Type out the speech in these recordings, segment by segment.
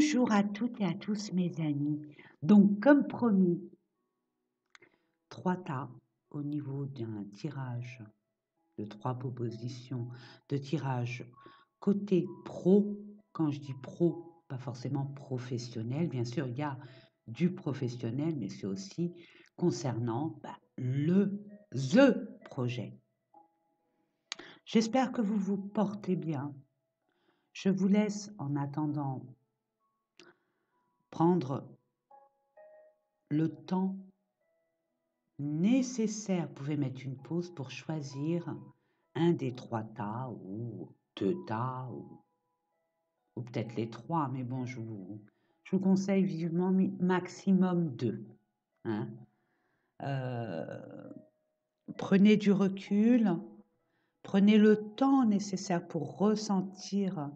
Bonjour à toutes et à tous mes amis. Donc comme promis, 3 tas au niveau d'un tirage de 3 propositions de tirage côté pro. Quand je dis pro, pas forcément professionnel. Bien sûr, il y a du professionnel, mais c'est aussi concernant the projet. J'espère que vous vous portez bien. Je vous laisse en attendant prendre le temps nécessaire. Vous pouvez mettre une pause pour choisir un des 3 tas ou 2 tas ou peut-être les 3, mais bon, je vous conseille vivement maximum 2. Hein. Prenez du recul, prenez le temps nécessaire pour ressentir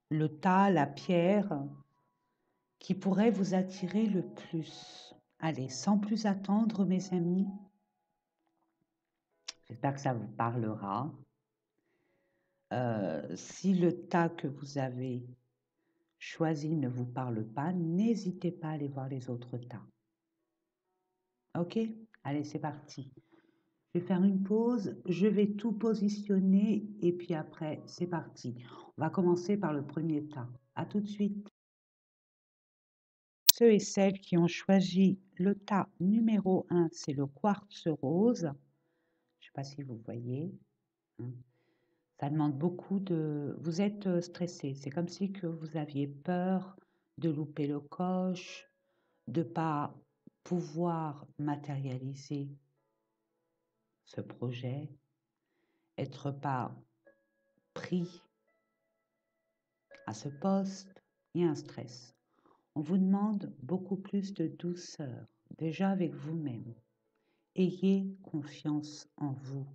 le tas, la pierre qui pourrait vous attirer le plus. Allez, sans plus attendre, mes amis, j'espère que ça vous parlera. Si le tas que vous avez choisi ne vous parle pas, n'hésitez pas à aller voir les autres tas. Ok? Allez, c'est parti. Je vais faire une pause, je vais tout positionner et puis après, c'est parti. On va commencer par le premier tas. À tout de suite. Ceux et celles qui ont choisi le tas numéro 1, c'est le quartz rose. Je ne sais pas si vous voyez. Hein. Ça demande beaucoup de... Vous êtes stressé. C'est comme si que vous aviez peur de louper le coche, de ne pas pouvoir matérialiser ce projet, être pas pris à ce poste. Il y a un stress. On vous demande beaucoup plus de douceur, déjà avec vous-même. Ayez confiance en vous.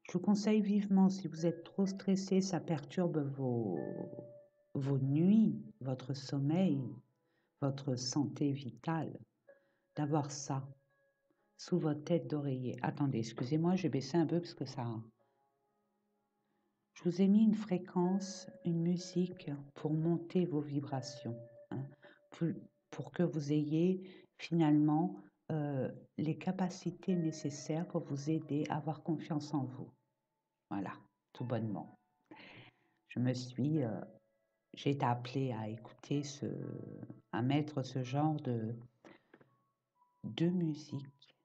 Je vous conseille vivement, si vous êtes trop stressé, ça perturbe vos nuits, votre sommeil, votre santé vitale, d'avoir ça sous votre tête d'oreiller. Attendez, excusez-moi, je vais baisser un peu parce que ça... Je vous ai mis une fréquence, une musique pour monter vos vibrations, hein, pour que vous ayez finalement les capacités nécessaires pour vous aider à avoir confiance en vous. Voilà, tout bonnement. J'ai été appelée à écouter à mettre ce genre de musique.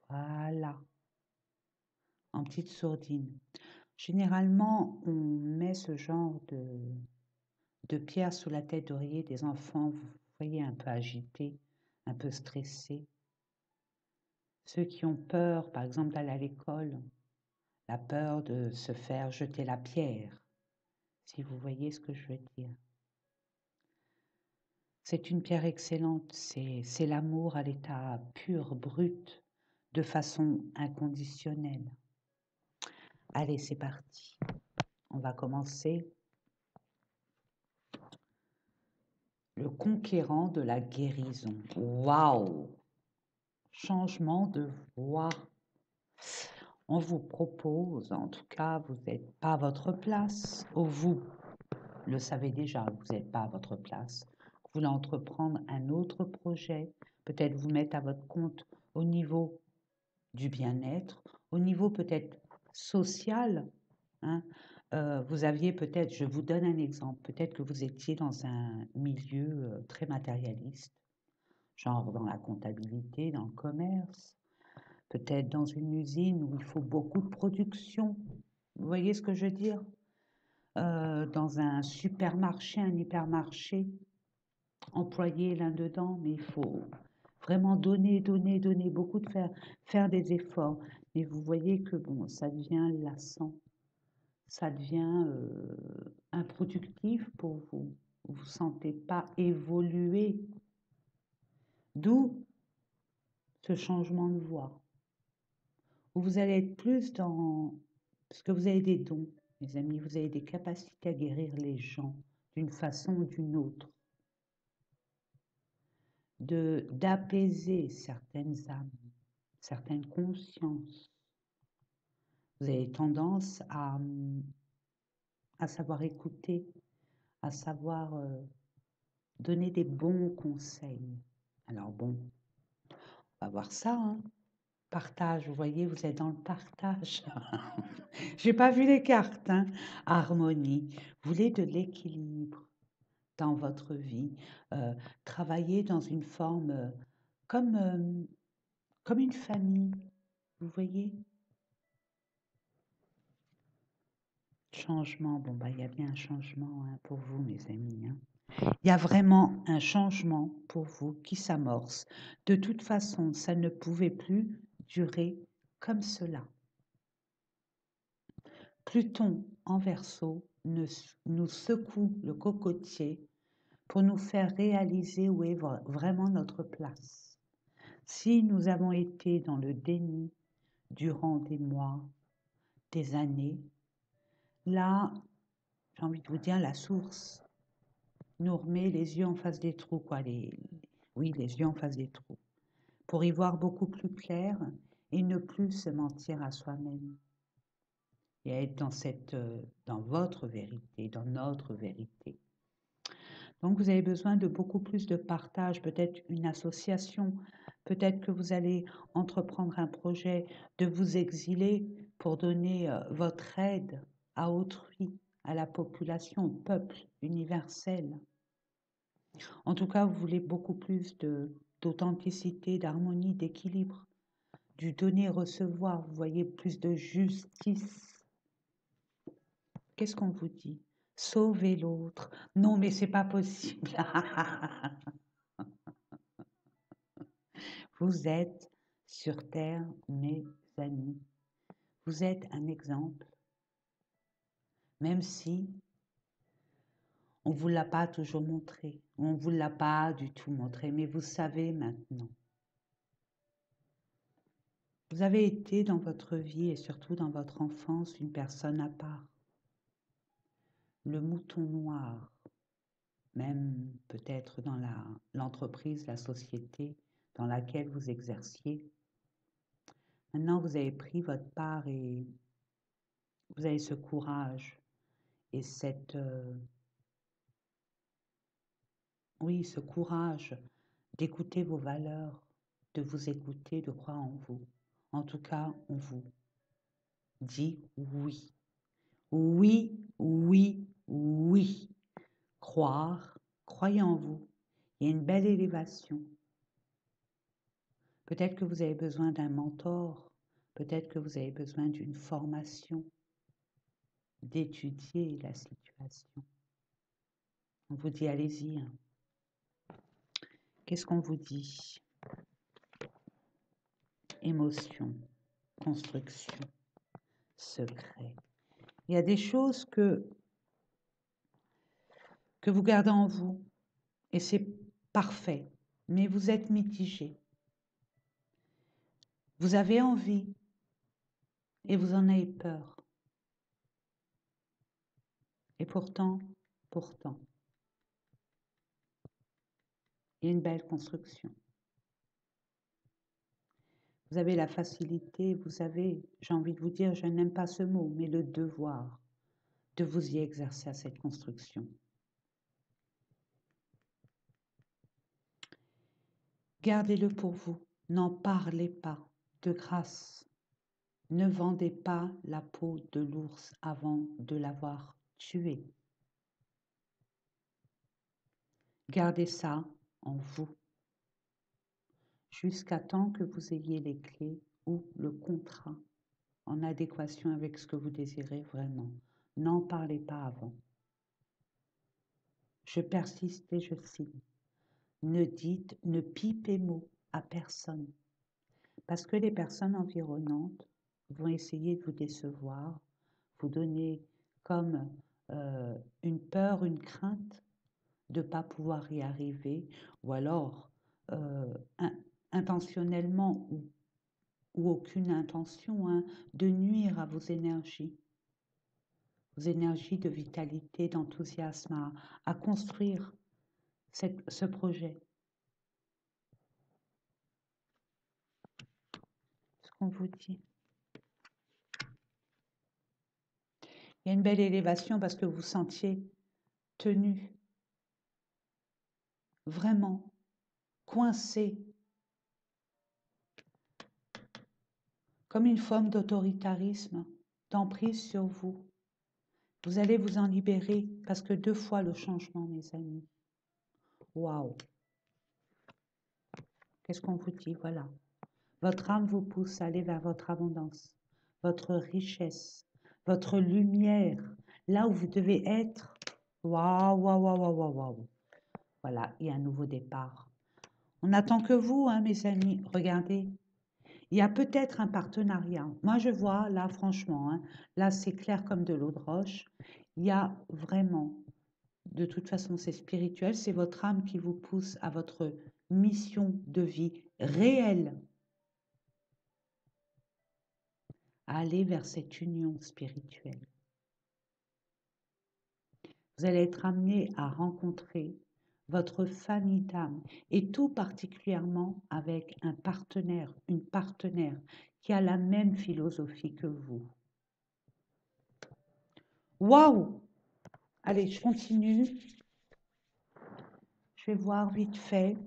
Voilà, en petite sourdine. Généralement, on met ce genre de pierre sous la tête d'oreiller des enfants, vous voyez, un peu agités, un peu stressés. Ceux qui ont peur, par exemple, d'aller à l'école, la peur de se faire jeter la pierre, si vous voyez ce que je veux dire. C'est une pierre excellente, c'est l'amour à l'état pur, brut, de façon inconditionnelle. Allez, c'est parti. On va commencer. Le conquérant de la guérison. Waouh! Changement de voix. On vous propose, en tout cas, vous n'êtes pas à votre place, ou vous le savez déjà, vous n'êtes pas à votre place. Vous voulez entreprendre un autre projet, peut-être vous mettre à votre compte au niveau du bien-être, au niveau peut-être social. Hein. Vous aviez peut-être, je vous donne un exemple, peut-être que vous étiez dans un milieu très matérialiste, genre dans la comptabilité, dans le commerce, peut-être dans une usine où il faut beaucoup de production. Vous voyez ce que je veux dire? Dans un supermarché, un hypermarché, employé là-dedans, mais il faut vraiment donner, donner, donner, beaucoup de faire des efforts. Mais vous voyez que bon, ça devient lassant, ça devient improductif pour vous. Vous ne vous sentez pas évoluer. D'où ce changement de voie. Où vous allez être plus dans... Parce que vous avez des dons, mes amis, vous avez des capacités à guérir les gens d'une façon ou d'une autre. D'apaiser certaines âmes, certaines consciences. Vous avez tendance à à savoir écouter, à savoir donner des bons conseils. Alors bon, on va voir ça, hein. Partage, vous voyez, vous êtes dans le partage. J'ai pas vu les cartes, hein. Harmonie. Vous voulez de l'équilibre dans votre vie. Travailler dans une forme comme, comme une famille, vous voyez. Changement, bon bah il y a bien un changement hein, pour vous mes amis. Hein. Il y a vraiment un changement pour vous qui s'amorce. De toute façon, ça ne pouvait plus durer comme cela. Pluton en Verseau nous secoue le cocotier pour nous faire réaliser où est vraiment notre place. Si nous avons été dans le déni durant des mois, des années, là, j'ai envie de vous dire, la source nous remet les yeux en face des trous, quoi. Oui, les yeux en face des trous, pour y voir beaucoup plus clair et ne plus se mentir à soi-même. Et être dans votre vérité, dans notre vérité. Donc vous avez besoin de beaucoup plus de partage, peut-être une association, peut-être que vous allez entreprendre un projet de vous exiler pour donner votre aide à autrui, à la population, au peuple universel. En tout cas, vous voulez beaucoup plus d'authenticité, d'harmonie, d'équilibre, du donner-recevoir, vous voyez plus de justice. Qu'est-ce qu'on vous dit? Sauver l'autre. Non, mais c'est pas possible. Vous êtes sur Terre, mes amis. Vous êtes un exemple, même si on ne vous l'a pas toujours montré, on ne vous l'a pas du tout montré, mais vous savez maintenant. Vous avez été dans votre vie et surtout dans votre enfance une personne à part. Le mouton noir, même peut-être dans l'entreprise, la société dans laquelle vous exerciez. Maintenant, vous avez pris votre part et vous avez ce courage et oui, ce courage d'écouter vos valeurs, de vous écouter, de croire en vous. En tout cas, on vous dit oui. Oui, oui, oui. Croire, croyez en vous. Il y a une belle élévation. Peut-être que vous avez besoin d'un mentor, peut-être que vous avez besoin d'une formation, d'étudier la situation. On vous dit allez-y. Hein. Qu'est-ce qu'on vous dit? Émotion, construction, secret. Il y a des choses que vous gardez en vous et c'est parfait, mais vous êtes mitigé. Vous avez envie et vous en avez peur. Et pourtant, il y a une belle construction. Vous avez la facilité, vous avez, j'ai envie de vous dire, je n'aime pas ce mot, mais le devoir de vous y exercer à cette construction. Gardez-le pour vous, n'en parlez pas, de grâce. Ne vendez pas la peau de l'ours avant de l'avoir tué. Gardez ça en vous, jusqu'à temps que vous ayez les clés ou le contrat en adéquation avec ce que vous désirez vraiment. N'en parlez pas avant. Je persiste et je signe. Ne pipez mot à personne, parce que les personnes environnantes vont essayer de vous décevoir, vous donner comme une peur, une crainte de ne pas pouvoir y arriver, ou alors intentionnellement ou aucune intention, hein, de nuire à vos énergies de vitalité, d'enthousiasme à construire ce projet. Ce qu'on vous dit. Il y a une belle élévation parce que vous vous sentiez tenu, vraiment coincé, comme une forme d'autoritarisme, d'emprise sur vous. Vous allez vous en libérer parce que 2 fois le changement, mes amis. Waouh! Qu'est-ce qu'on vous dit? Voilà. Votre âme vous pousse à aller vers votre abondance, votre richesse, votre lumière, là où vous devez être. Waouh, waouh, waouh, waouh, waouh, waouh. Voilà, il y a un nouveau départ. On n'attend que vous, hein, mes amis. Regardez, il y a peut-être un partenariat. Moi, je vois, là, franchement, hein, là, c'est clair comme de l'eau de roche. Il y a vraiment, de toute façon, c'est spirituel, c'est votre âme qui vous pousse à votre mission de vie réelle, à aller vers cette union spirituelle. Vous allez être amené à rencontrer votre famille d'âme et tout particulièrement avec un partenaire, une partenaire qui a la même philosophie que vous. Waouh! Allez, je continue. Je vais voir vite fait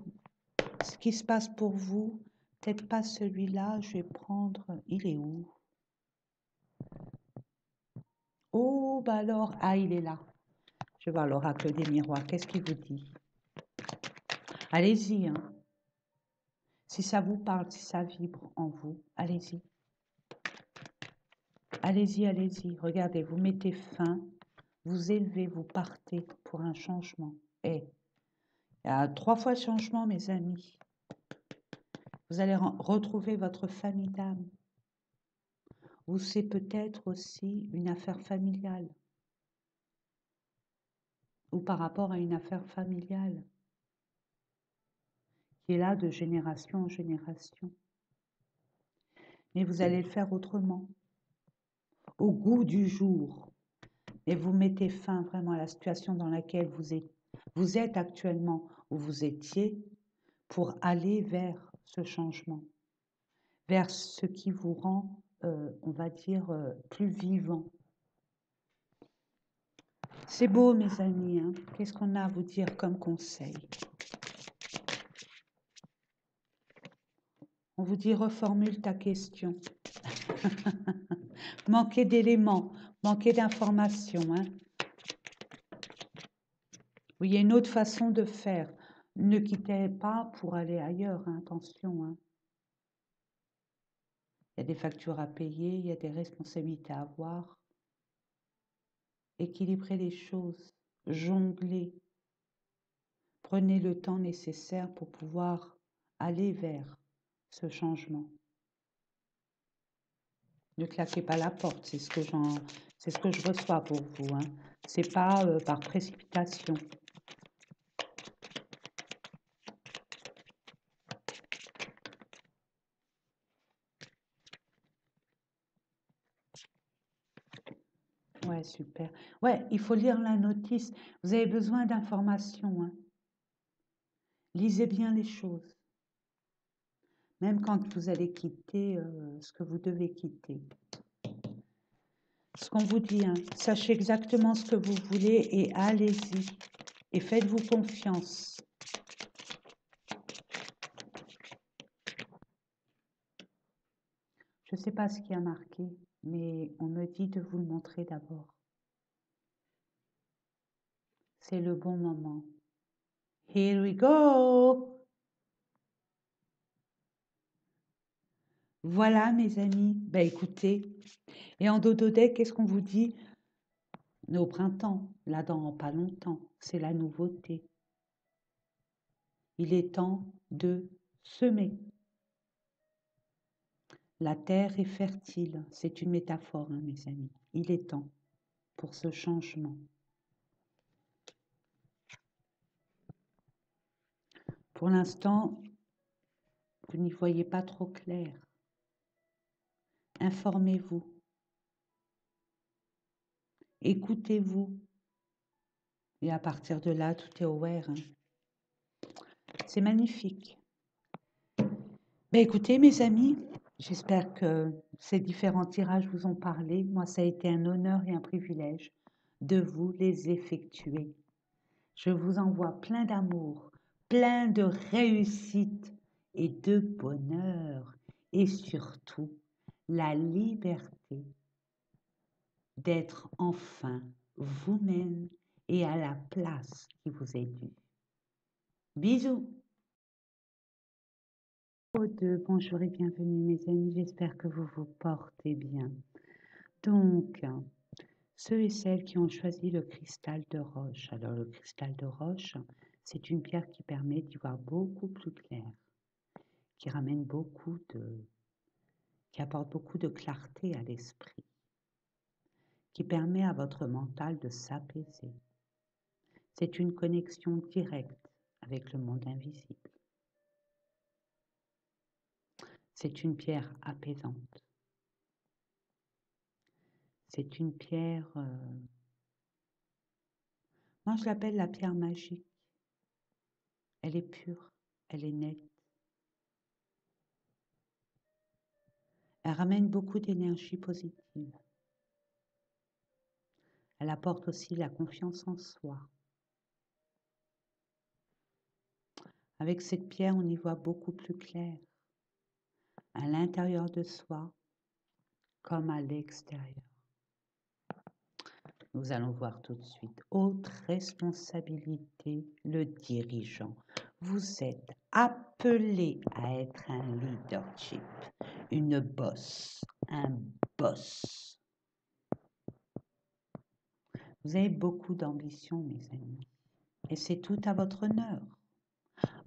ce qui se passe pour vous. Peut-être pas celui-là, je vais prendre... Il est où? Oh, bah alors... Ah, il est là. Je vais voir l'oracle des miroirs. Qu'est-ce qu'il vous dit? Allez-y, hein. Si ça vous parle, si ça vibre en vous, allez-y. Allez-y, allez-y. Regardez, vous mettez fin, vous élevez, vous partez pour un changement. Et il y a 3 fois changement, mes amis. Vous allez retrouver votre famille d'âme. Ou c'est peut-être aussi une affaire familiale. Ou par rapport à une affaire familiale qui est là de génération en génération. Mais vous allez le faire autrement, au goût du jour. Et vous mettez fin vraiment à la situation dans laquelle vous êtes actuellement, où vous étiez, pour aller vers ce changement, vers ce qui vous rend, on va dire, plus vivant. C'est beau, mes amis, hein? Qu'est-ce qu'on a à vous dire comme conseil? On vous dit reformule ta question. Manquez d'éléments, manquez d'informations. Hein? Oui, il y a une autre façon de faire. Ne quittez pas pour aller ailleurs, hein, attention. Hein. Il y a des factures à payer, il y a des responsabilités à avoir. Équilibrez les choses, jonglez. Prenez le temps nécessaire pour pouvoir aller vers ce changement. Ne claquez pas la porte, c'est ce que je reçois pour vous. Hein. C'est pas par précipitation. Ouais, super. Ouais, il faut lire la notice. Vous avez besoin d'informations. Hein. Lisez bien les choses. Même quand vous allez quitter ce que vous devez quitter. Ce qu'on vous dit, hein, sachez exactement ce que vous voulez et allez-y. Et faites-vous confiance. Je ne sais pas ce qui a marqué, mais on me dit de vous le montrer d'abord. C'est le bon moment. Here we go! Voilà, mes amis. Ben, écoutez, et en dodo-deck, qu'est-ce qu'on vous dit? Au printemps, là dans pas longtemps, c'est la nouveauté. Il est temps de semer. La terre est fertile, c'est une métaphore, hein, mes amis. Il est temps pour ce changement. Pour l'instant, vous n'y voyez pas trop clair. Informez-vous. Écoutez-vous. Et à partir de là, tout est aware. Hein. C'est magnifique. Ben écoutez, mes amis, J'espère que ces différents tirages vous ont parlé. Moi, ça a été un honneur et un privilège de vous les effectuer. Je vous envoie plein d'amour, plein de réussite et de bonheur et surtout la liberté d'être enfin vous-même et à la place qui vous est due. Bisous. Bonjour et bienvenue mes amis, j'espère que vous vous portez bien. Donc, ceux et celles qui ont choisi le cristal de roche. Alors le cristal de roche, c'est une pierre qui permet d'y voir beaucoup plus clair, qui ramène qui apporte beaucoup de clarté à l'esprit, qui permet à votre mental de s'apaiser. C'est une connexion directe avec le monde invisible. C'est une pierre apaisante. C'est une pierre, moi je l'appelle la pierre magique. Elle est pure, elle est nette. Elle ramène beaucoup d'énergie positive. Elle apporte aussi la confiance en soi. Avec cette pierre, on y voit beaucoup plus clair, à l'intérieur de soi comme à l'extérieur. Nous allons voir tout de suite. Autre responsabilité, le dirigeant. Vous êtes appelé à être un leadership, une boss, un boss. Vous avez beaucoup d'ambition, mes amis, et c'est tout à votre honneur.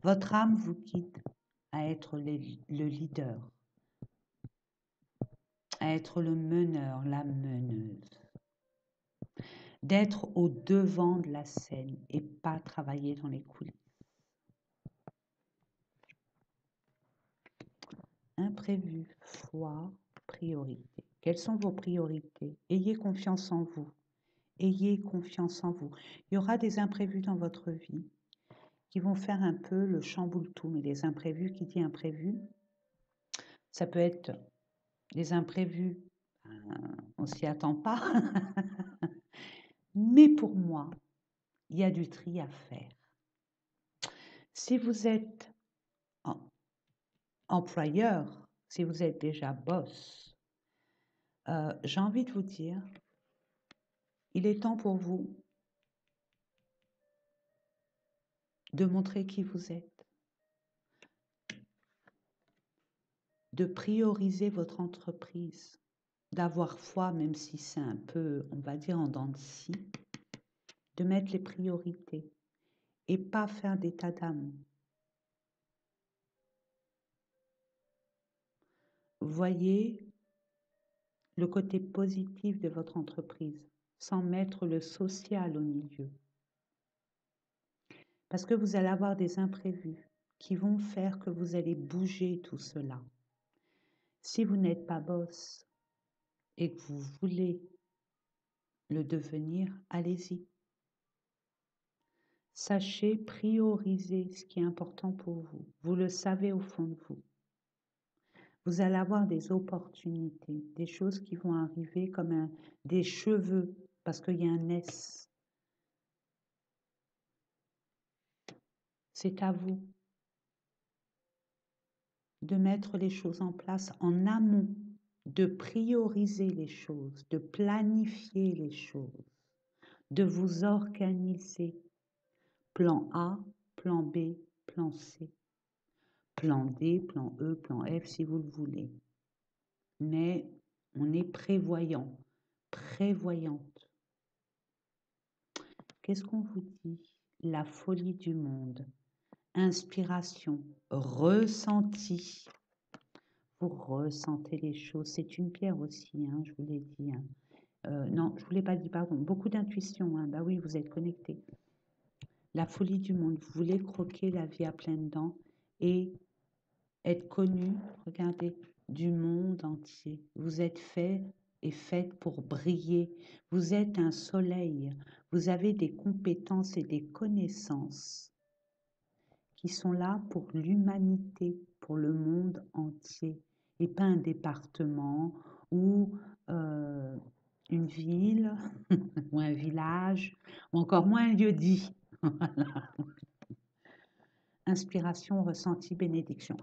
Votre âme vous guide à être le leader, à être le meneur, la meneuse, d'être au devant de la scène et pas travailler dans les coulisses. Imprévu, foi, priorité. Quelles sont vos priorités? Ayez confiance en vous. Ayez confiance en vous. Il y aura des imprévus dans votre vie qui vont faire un peu le chamboule-tout, mais les imprévus, qui dit imprévu, ça peut être des imprévus, on s'y attend pas, mais pour moi, il y a du tri à faire. Si vous êtes employeur, si vous êtes déjà boss, j'ai envie de vous dire, il est temps pour vous de montrer qui vous êtes, de prioriser votre entreprise, d'avoir foi, même si c'est un peu, on va dire, en dents de scie, de mettre les priorités et pas faire d'état d'âme. Voyez le côté positif de votre entreprise sans mettre le social au milieu. Parce que vous allez avoir des imprévus qui vont faire que vous allez bouger tout cela. Si vous n'êtes pas boss et que vous voulez le devenir, allez-y. Sachez prioriser ce qui est important pour vous. Vous le savez au fond de vous. Vous allez avoir des opportunités, des choses qui vont arriver comme des cheveux, parce qu'il y a un S. C'est à vous de mettre les choses en place en amont, de prioriser les choses, de planifier les choses, de vous organiser. Plan A, plan B, plan C, plan D, plan E, plan F si vous le voulez. Mais on est prévoyant, prévoyante. Qu'est-ce qu'on vous dit? La folie du monde, inspiration, ressenti. Vous ressentez les choses. C'est une pierre aussi, hein, je vous l'ai dit. Hein. Non, je ne vous l'ai pas dit, pardon. Beaucoup d'intuition. Hein. Bah oui, vous êtes connectés. La folie du monde. Vous voulez croquer la vie à pleines dents et être connu, regardez, du monde entier. Vous êtes fait et faite pour briller. Vous êtes un soleil. Vous avez des compétences et des connaissances qui sont là pour l'humanité, pour le monde entier. et pas un département ou une ville ou un village ou encore moins un lieu dit. Inspiration, ressenti, bénédiction.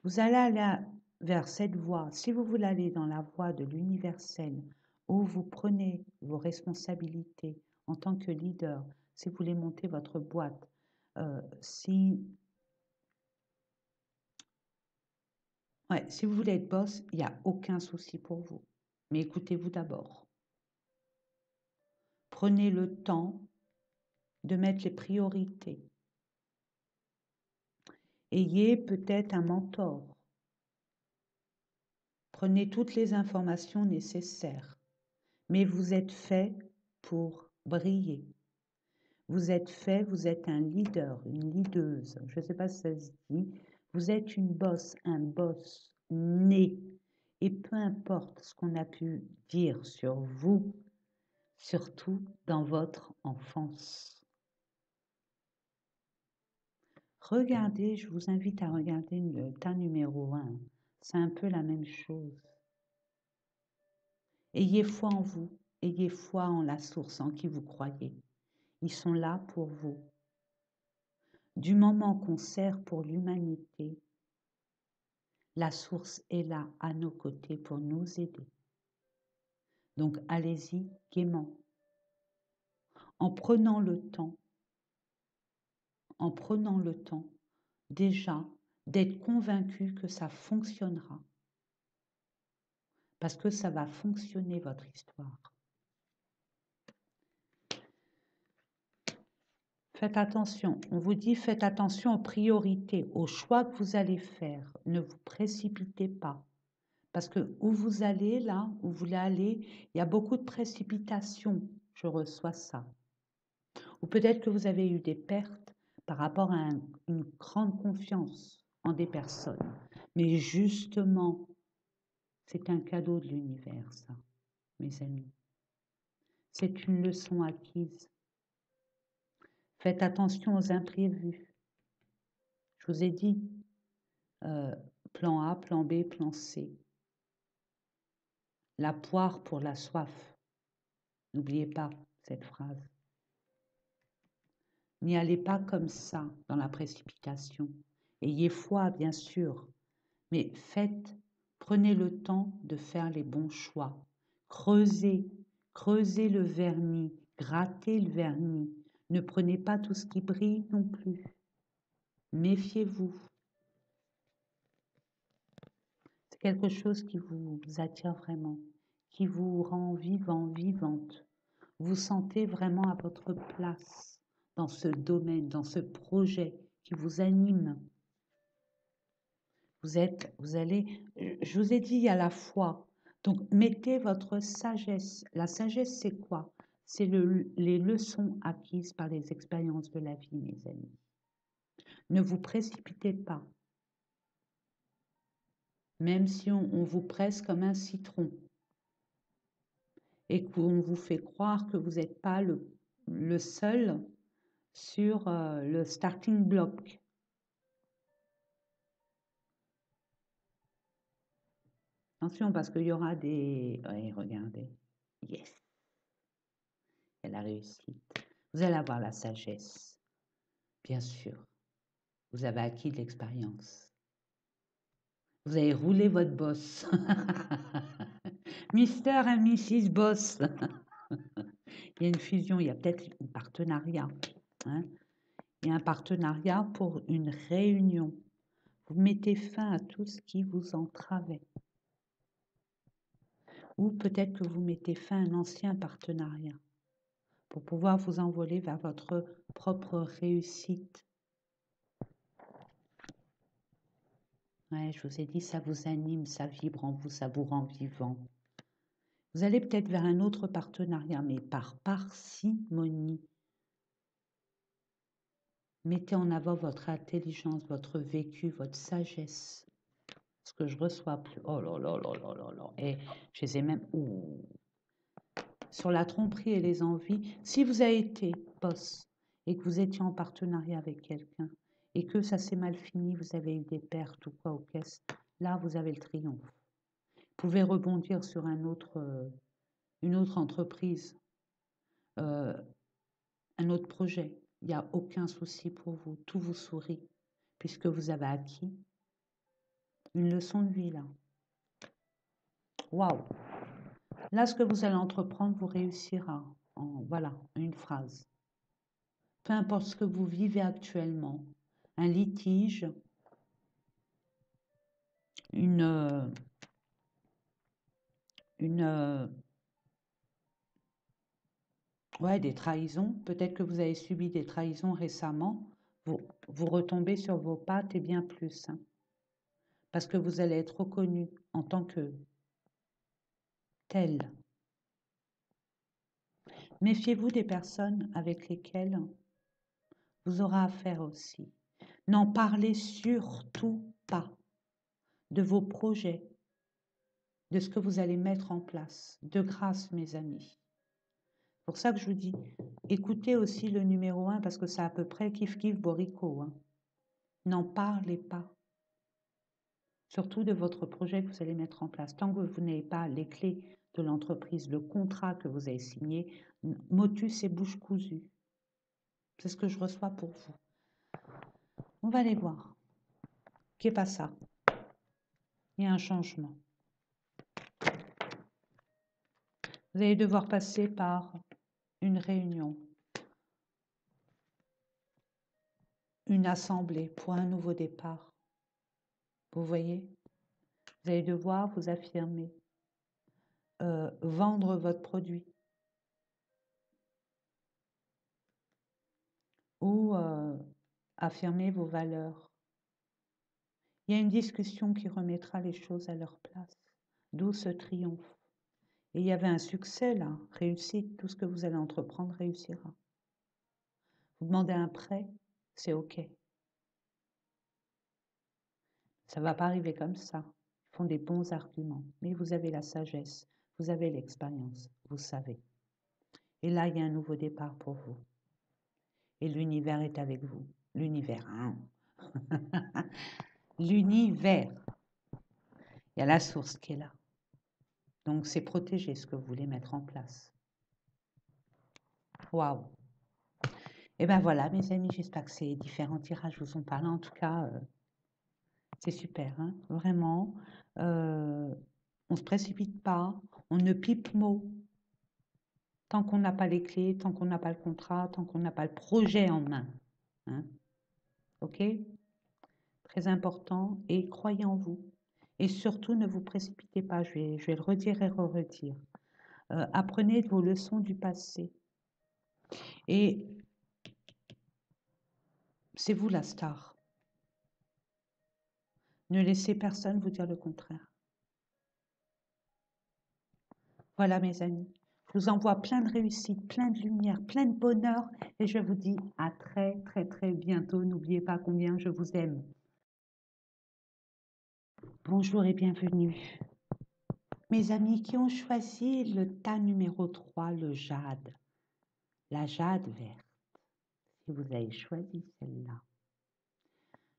Vous allez aller vers cette voie. Si vous voulez aller dans la voie de l'universel, où vous prenez vos responsabilités en tant que leader, si vous voulez monter votre boîte, si vous voulez être boss, il n'y a aucun souci pour vous. Mais écoutez-vous d'abord. Prenez le temps de mettre les priorités. Ayez peut-être un mentor. Prenez toutes les informations nécessaires. Mais vous êtes fait pour briller. Vous êtes fait, vous êtes un leader, une leaduse. Je ne sais pas si ça se dit. Vous êtes une boss, un boss né. Et peu importe ce qu'on a pu dire sur vous, surtout dans votre enfance. Regardez, je vous invite à regarder le tas numéro 1. C'est un peu la même chose. Ayez foi en vous, ayez foi en la source en qui vous croyez. Ils sont là pour vous. Du moment qu'on sert pour l'humanité, la source est là à nos côtés pour nous aider. Donc allez-y gaiement, en prenant le temps déjà d'être convaincu que ça fonctionnera. Parce que ça va fonctionner votre histoire. Faites attention, on vous dit faites attention aux priorités, aux choix que vous allez faire. Ne vous précipitez pas. Parce que où vous allez, là, où vous voulez aller, il y a beaucoup de précipitation. Je reçois ça. Ou peut-être que vous avez eu des pertes par rapport à une grande confiance en des personnes. Mais justement, c'est un cadeau de l'univers, ça, mes amis. C'est une leçon acquise. Faites attention aux imprévus. Je vous ai dit, plan A, plan B, plan C. La poire pour la soif. N'oubliez pas cette phrase. N'y allez pas comme ça, dans la précipitation. Ayez foi, bien sûr, mais prenez le temps de faire les bons choix. Creusez le vernis, grattez le vernis. Ne prenez pas tout ce qui brille non plus. Méfiez-vous. C'est quelque chose qui vous attire vraiment, qui vous rend vivant, vivante. Vous sentez vraiment à votre place dans ce domaine, dans ce projet qui vous anime. Je vous ai dit, il y a la foi. Donc, mettez votre sagesse. La sagesse, c'est quoi? C'est les leçons acquises par les expériences de la vie, mes amis. Ne vous précipitez pas. Même si on vous presse comme un citron et qu'on vous fait croire que vous n'êtes pas le seul sur le starting block. Attention, parce qu'il y aura des... Oui, regardez. Yes. Elle a réussi. Vous allez avoir la sagesse. Bien sûr. Vous avez acquis de l'expérience. Vous avez roulé votre boss. Mister et Mrs. Boss. Il y a une fusion, il y a peut-être un partenariat. Hein? Il y a un partenariat pour une réunion. Vous mettez fin à tout ce qui vous entravait. Ou peut-être que vous mettez fin à un ancien partenariat pour pouvoir vous envoler vers votre propre réussite. Ouais, je vous ai dit, ça vous anime, ça vibre en vous, ça vous rend vivant. Vous allez peut-être vers un autre partenariat, mais par parcimonie. Mettez en avant votre intelligence, votre vécu, votre sagesse. Ce que je reçois plus. Oh là là là là là là. Et je les ai même... Ouh. Sur la tromperie et les envies, si vous avez été boss et que vous étiez en partenariat avec quelqu'un et que ça s'est mal fini, vous avez eu des pertes ou quoi aux caisses, Là, vous avez le triomphe. Vous pouvez rebondir sur une autre entreprise, un autre projet. Il n'y a aucun souci pour vous. Tout vous sourit, puisque vous avez acquis une leçon de vie, là. Waouh! Là, ce que vous allez entreprendre vous réussira. Voilà, une phrase. Peu importe ce que vous vivez actuellement, un litige, une ouais, des trahisons. Peut-être que vous avez subi des trahisons récemment. Vous retombez sur vos pattes et bien plus, hein, parce que vous allez être reconnu en tant que tel. Méfiez-vous des personnes avec lesquelles vous aurez affaire aussi. N'en parlez surtout pas de vos projets, de ce que vous allez mettre en place. De grâce, mes amis. C'est pour ça que je vous dis, écoutez aussi le numéro 1 parce que c'est à peu près kiff-kiff Borico. Hein. N'en parlez pas. Surtout de votre projet que vous allez mettre en place. Tant que vous n'avez pas les clés de l'entreprise, le contrat que vous avez signé, motus et bouche cousue. C'est ce que je reçois pour vous. On va aller voir. Qu'est pas ça? Il y a un changement. Vous allez devoir passer par une réunion, une assemblée pour un nouveau départ. Vous voyez? Vous allez devoir vous affirmer, vendre votre produit ou affirmer vos valeurs. Il y a une discussion qui remettra les choses à leur place, d'où ce triomphe. Et il y avait un succès là, réussite, tout ce que vous allez entreprendre réussira. Vous demandez un prêt, c'est OK. Ça ne va pas arriver comme ça. Ils font des bons arguments, mais vous avez la sagesse, vous avez l'expérience, vous savez. Et là, il y a un nouveau départ pour vous. Et l'univers est avec vous. L'univers, hein. L'univers. Il y a la source qui est là. Donc, c'est protéger ce que vous voulez mettre en place. Waouh! Et ben voilà, mes amis, j'espère que ces différents tirages vous ont parlé. En tout cas, c'est super, hein, vraiment. On ne se précipite pas, on ne pipe mot. Tant qu'on n'a pas les clés, tant qu'on n'a pas le contrat, tant qu'on n'a pas le projet en main. Hein, ok? Très important. Et croyez en vous. Et surtout, ne vous précipitez pas. Je vais le redire et re-redire. Apprenez de vos leçons du passé. Et c'est vous la star. Ne laissez personne vous dire le contraire. Voilà, mes amis. Je vous envoie plein de réussite, plein de lumière, plein de bonheur. Et je vous dis à très, très, très bientôt. N'oubliez pas combien je vous aime. Bonjour et bienvenue. Mes amis qui ont choisi le tas numéro 3, le jade. La jade verte. Si vous avez choisi celle-là.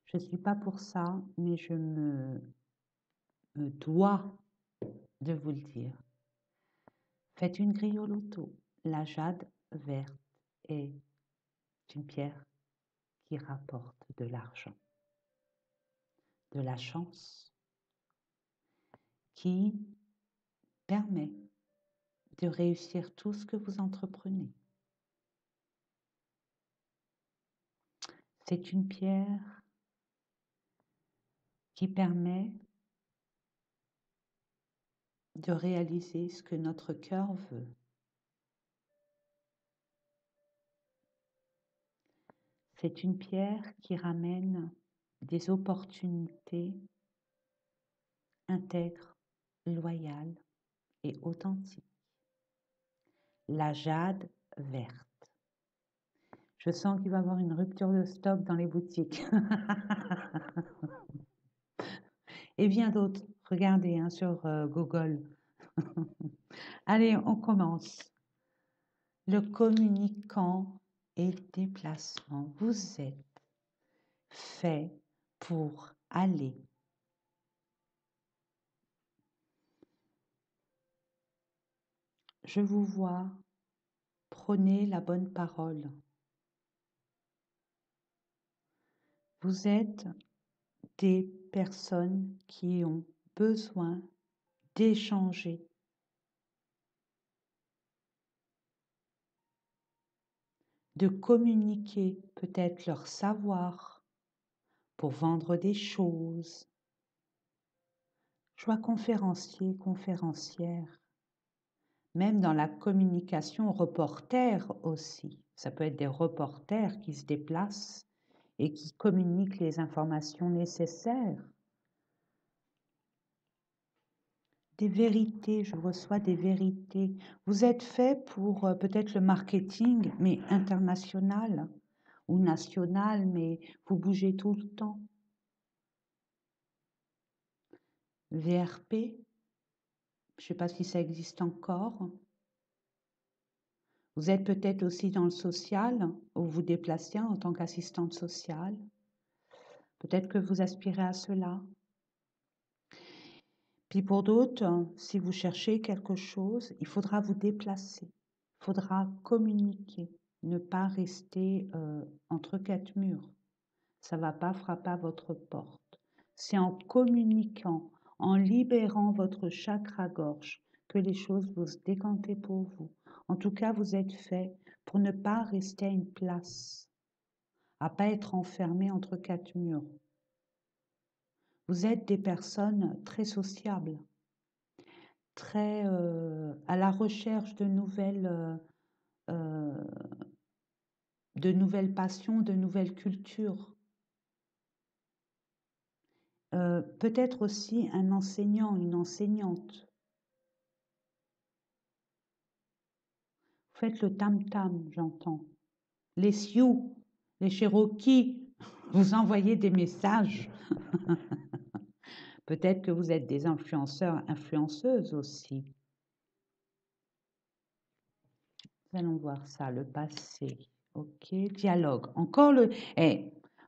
Je ne suis pas pour ça, mais je me dois de vous le dire. Faites une grille au loto. La jade verte est une pierre qui rapporte de l'argent, de la chance, qui permet de réussir tout ce que vous entreprenez. C'est une pierre qui permet de réaliser ce que notre cœur veut. C'est une pierre qui ramène des opportunités intègres, loyales et authentiques. La jade verte. Je sens qu'il va y avoir une rupture de stock dans les boutiques. Et bien d'autres. Regardez hein, sur Google. Allez, on commence. Le communicant et déplacement. Vous êtes fait pour aller je vous vois, prôner la bonne parole. Vous êtes des personnes qui ont besoin d'échanger, de communiquer peut-être leur savoir pour vendre des choses. Je vois conférencier, conférencière, même dans la communication, reporter aussi. Ça peut être des reporters qui se déplacent et qui communiquent les informations nécessaires. Des vérités, je reçois des vérités. Vous êtes fait pour peut-être le marketing, mais international ou national, mais vous bougez tout le temps. VRP, je ne sais pas si ça existe encore. Vous êtes peut-être aussi dans le social, ou vous déplacez en tant qu'assistante sociale. Peut-être que vous aspirez à cela. Puis pour d'autres, si vous cherchez quelque chose, il faudra vous déplacer, il faudra communiquer, ne pas rester entre quatre murs. Ça ne va pas frapper à votre porte. C'est en communiquant, en libérant votre chakra-gorge que les choses vont se décanter pour vous. En tout cas, vous êtes fait pour ne pas rester à une place, à pas être enfermé entre quatre murs. Vous êtes des personnes très sociables, très à la recherche euh, de nouvelles passions, de nouvelles cultures. Peut-être aussi un enseignant, une enseignante. Vous faites le tam-tam, j'entends. Les Sioux, les Cherokees, vous envoyez des messages. Peut-être que vous êtes des influenceurs, influenceuses aussi. Nous allons voir ça, le passé. Ok, dialogue. Encore le...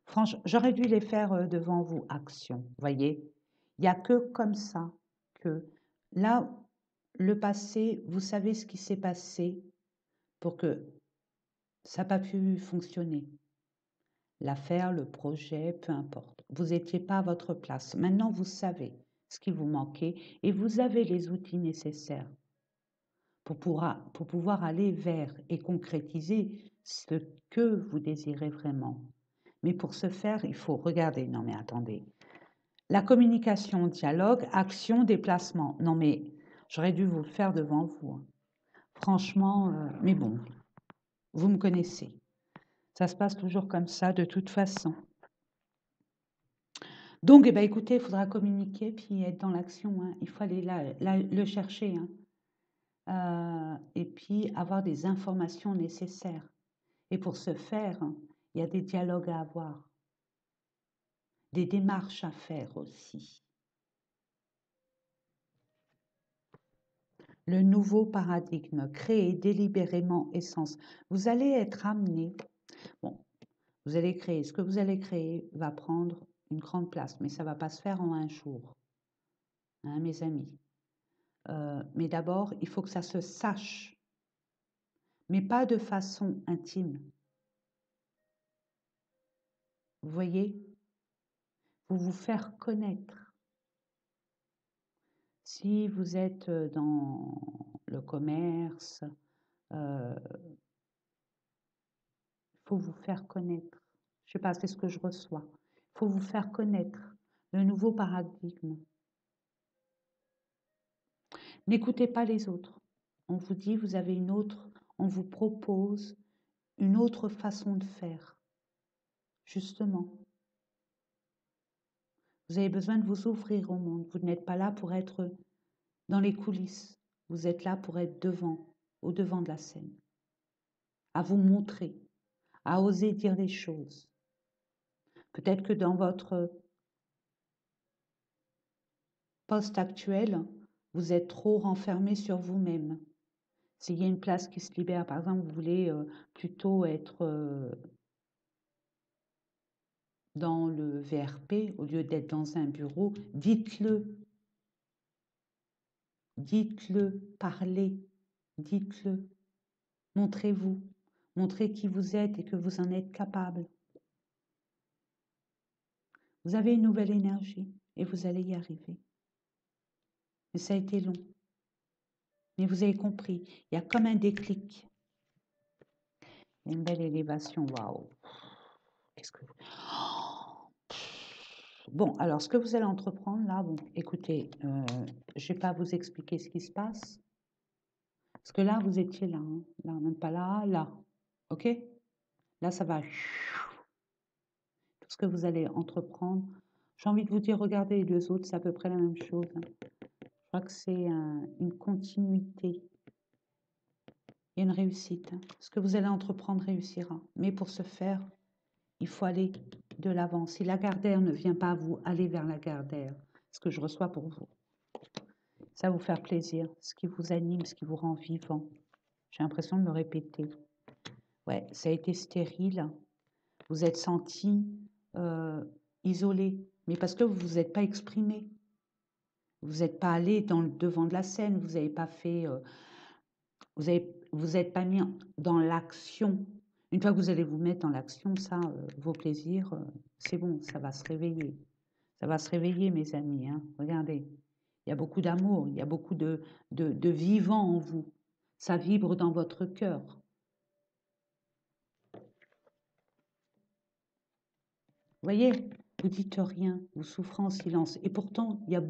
franchement, j'aurais dû les faire devant vous, action. Voyez, il n'y a que comme ça que là, le passé, vous savez ce qui s'est passé pour que ça n'a pas pu fonctionner. L'affaire, le projet, peu importe. Vous n'étiez pas à votre place. Maintenant, vous savez ce qui vous manquait et vous avez les outils nécessaires pour pouvoir aller vers et concrétiser ce que vous désirez vraiment. Mais pour ce faire, il faut regarder. Non, mais attendez. La communication, dialogue, action, déplacement. Non, mais j'aurais dû vous le faire devant vous. Franchement, mais bon, vous me connaissez. Ça se passe toujours comme ça, de toute façon. Donc, eh ben, écoutez, il faudra communiquer puis être dans l'action. Hein. Il faut aller le chercher. Hein. Et puis avoir des informations nécessaires. Et pour ce faire, il y a des dialogues à avoir, des démarches à faire aussi. Le nouveau paradigme, créer délibérément essence. Vous allez être amené, bon, vous allez créer, ce que vous allez créer va prendre une grande place, mais ça ne va pas se faire en un jour, hein, mes amis. Mais d'abord, il faut que ça se sache, mais pas de façon intime. Vous voyez, vous faire connaître. Si vous êtes dans le commerce, il faut vous faire connaître. Je ne sais pas, c'est ce que je reçois. Il faut vous faire connaître le nouveau paradigme. N'écoutez pas les autres. On vous dit, vous avez une autre, on vous propose une autre façon de faire. Justement, vous avez besoin de vous ouvrir au monde. Vous n'êtes pas là pour être dans les coulisses. Vous êtes là pour être devant, au devant de la scène. À vous montrer, à oser dire les choses. Peut-être que dans votre poste actuel, vous êtes trop renfermé sur vous-même. S'il y a une place qui se libère, par exemple, vous voulez plutôt être dans le VRP au lieu d'être dans un bureau, dites-le, dites-le, parlez. Dites-le. Montrez-vous. Montrez qui vous êtes et que vous en êtes capable. Vous avez une nouvelle énergie et vous allez y arriver. Mais ça a été long. Mais vous avez compris, il y a comme un déclic. Il y a une belle élévation, waouh. Qu'est-ce que... Bon, alors ce que vous allez entreprendre là, bon, écoutez, je ne vais pas vous expliquer ce qui se passe. Parce que là, vous étiez là, hein, là, même pas là, là. OK? Là, ça va. Tout ce que vous allez entreprendre. J'ai envie de vous dire, regardez les deux autres, c'est à peu près la même chose, hein. Je crois que c'est une continuité. Il y a une réussite, hein. Ce que vous allez entreprendre réussira. Mais pour ce faire, il faut aller de l'avant. Si la Gardère ne vient pas à vous, allez vers la Gardère. Ce que je reçois pour vous. Ça va vous faire plaisir. Ce qui vous anime, ce qui vous rend vivant. J'ai l'impression de me répéter. Ouais, ça a été stérile. Vous êtes senti isolé. Mais parce que vous ne vous êtes pas exprimé. Vous n'êtes pas allé dans le devant de la scène. Vous n'avez pas fait... vous êtes pas mis dans l'action. Une fois que vous allez vous mettre dans l'action, ça, vos plaisirs, c'est bon, ça va se réveiller. Ça va se réveiller, mes amis, hein. Regardez, il y a beaucoup d'amour, il y a beaucoup de vivant en vous. Ça vibre dans votre cœur. Vous voyez, vous dites rien, vous souffrez en silence. Et pourtant, il y a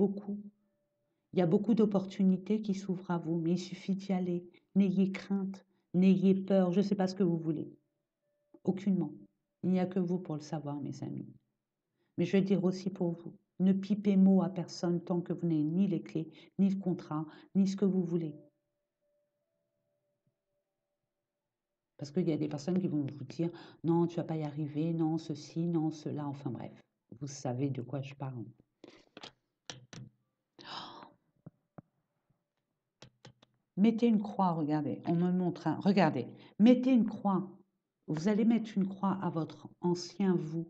beaucoup d'opportunités qui s'ouvrent à vous, mais il suffit d'y aller. N'ayez crainte, n'ayez peur, je ne sais pas ce que vous voulez. Aucunement. Il n'y a que vous pour le savoir, mes amis. Mais je vais dire aussi pour vous, ne pipez mot à personne tant que vous n'avez ni les clés, ni le contrat, ni ce que vous voulez. Parce qu'il y a des personnes qui vont vous dire, non, tu vas pas y arriver, non, ceci, non, cela, enfin bref. Vous savez de quoi je parle. Mettez une croix, regardez, on me montre un, regardez, mettez une croix. Vous allez mettre une croix à votre ancien vous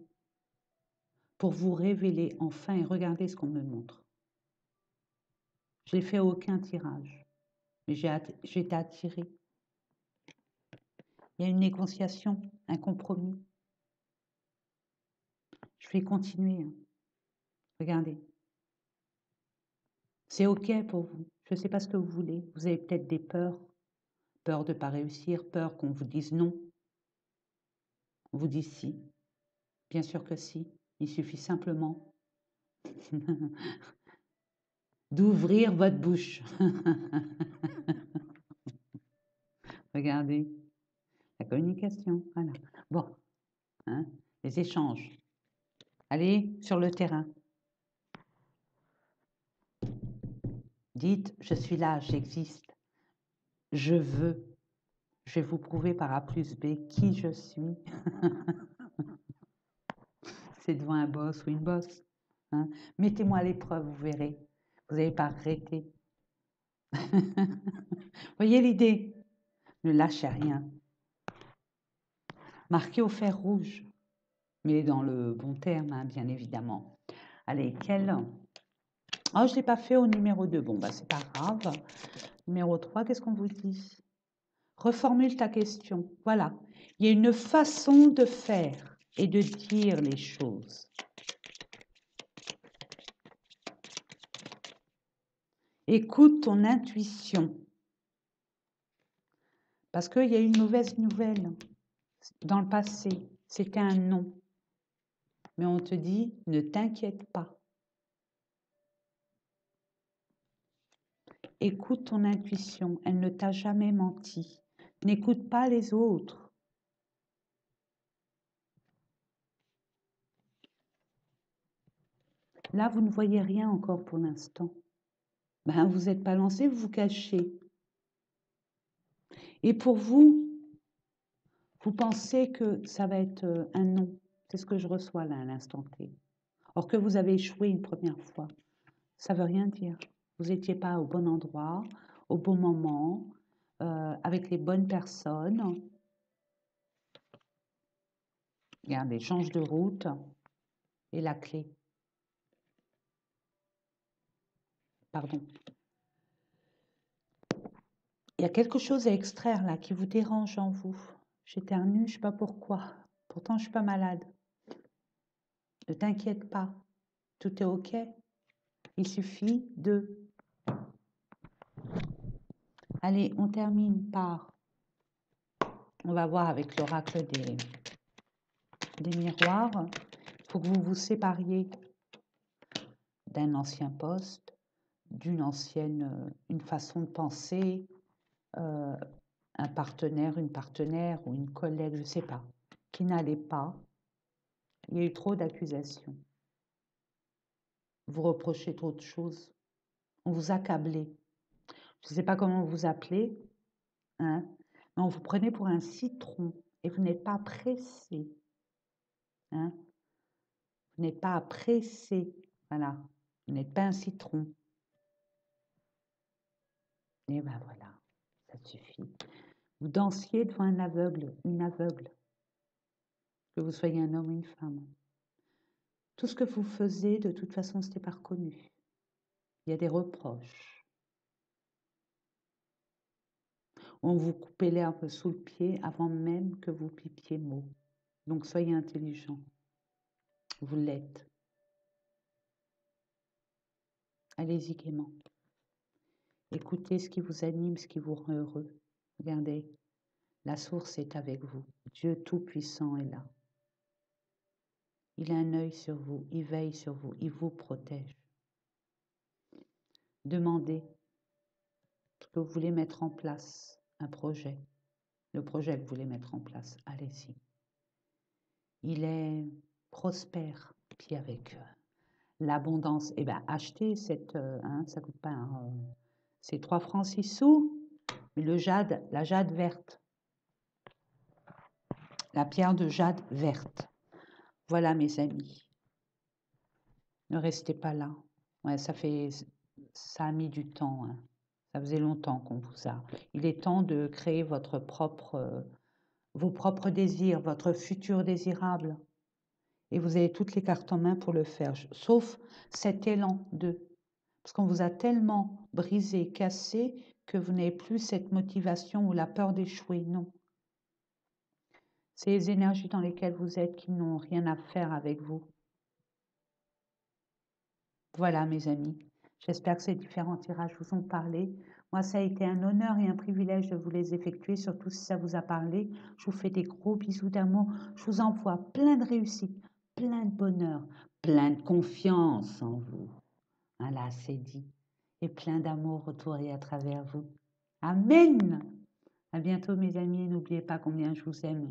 pour vous révéler enfin et regardez ce qu'on me montre. Je n'ai fait aucun tirage, mais j'ai été attirée. Il y a une négociation, un compromis. Je vais continuer, hein. Regardez. C'est OK pour vous. Je ne sais pas ce que vous voulez. Vous avez peut-être des peurs. Peur de ne pas réussir, peur qu'on vous dise non. On vous dit si. Bien sûr que si. Il suffit simplement d'ouvrir votre bouche. Regardez. La communication. Voilà. Bon. Hein, les échanges. Allez sur le terrain. Dites, je suis là, j'existe. Je veux. Je vais vous prouver par A plus B qui je suis. C'est devant un boss ou une boss. Hein. Mettez-moi à l'épreuve, vous verrez. Vous n'allez pas regretter. Voyez l'idée? Ne lâchez rien. Marquez au fer rouge, mais dans le bon terme, hein, bien évidemment. Allez, quel... Oh, je ne l'ai pas fait au numéro 2. Bon, bah, c'est pas grave. Numéro 3, qu'est-ce qu'on vous dit? Reformule ta question. Voilà. Il y a une façon de faire et de dire les choses. Écoute ton intuition. Parce qu'il y a une mauvaise nouvelle. Dans le passé, c'était un non. Mais on te dit, ne t'inquiète pas. Écoute ton intuition, elle ne t'a jamais menti. N'écoute pas les autres. Là, vous ne voyez rien encore pour l'instant. Ben, vous n'êtes pas lancé, vous vous cachez. Et pour vous, vous pensez que ça va être un non. C'est ce que je reçois là à l'instant T. Or que vous avez échoué une première fois. Ça ne veut rien dire. Vous n'étiez pas au bon endroit, au bon moment, avec les bonnes personnes. Regardez, change de route et la clé. Pardon. Il y a quelque chose à extraire là qui vous dérange en vous. J'éternue, je ne sais pas pourquoi. Pourtant, je ne suis pas malade. Ne t'inquiète pas. Tout est OK. Il suffit de... Allez, on termine par... On va voir avec l'oracle des miroirs. Il faut que vous vous sépariez d'un ancien poste, d'une ancienne une façon de penser, un partenaire, une partenaire ou une collègue, je ne sais pas, qui n'allait pas. Il y a eu trop d'accusations. Vous reprochez trop de choses. On vous accablez. Je ne sais pas comment vous appelez, hein, mais on vous prenait pour un citron et vous n'êtes pas pressé. Hein. Vous n'êtes pas pressé. Voilà. Vous n'êtes pas un citron. Et ben voilà, ça suffit. Vous dansiez devant un aveugle, une aveugle, que vous soyez un homme ou une femme. Tout ce que vous faisiez, de toute façon, c'était pas reconnu. Il y a des reproches. On vous coupait l'herbe sous le pied avant même que vous pipiez mot. Donc soyez intelligent. Vous l'êtes. Allez-y gaiement. Écoutez ce qui vous anime, ce qui vous rend heureux. Regardez, la source est avec vous. Dieu Tout-Puissant est là. Il a un œil sur vous, il veille sur vous, il vous protège. Demandez ce que vous voulez mettre en place, un projet, le projet que vous voulez mettre en place, allez-y. Il est prospère, puis avec l'abondance, eh bien, achetez cette, ça coûte pas, c'est 3 francs 6 sous, le jade, la jade verte, la pierre de jade verte. Voilà mes amis, ne restez pas là. Ouais, ça a mis du temps, hein. Ça faisait longtemps qu'on vous a. Il est temps de créer votre propre, vos propres désirs, votre futur désirable. Et vous avez toutes les cartes en main pour le faire, sauf cet élan de... Parce qu'on vous a tellement brisé, cassé, que vous n'avez plus cette motivation ou la peur d'échouer, non. C'est les énergies dans lesquelles vous êtes qui n'ont rien à faire avec vous. Voilà, mes amis. J'espère que ces différents tirages vous ont parlé. Moi, ça a été un honneur et un privilège de vous les effectuer, surtout si ça vous a parlé. Je vous fais des gros bisous d'amour. Je vous envoie plein de réussite, plein de bonheur, plein de confiance en vous. Voilà, c'est dit. Et plein d'amour autour et à travers vous. Amen. À bientôt, mes amis. N'oubliez pas combien je vous aime.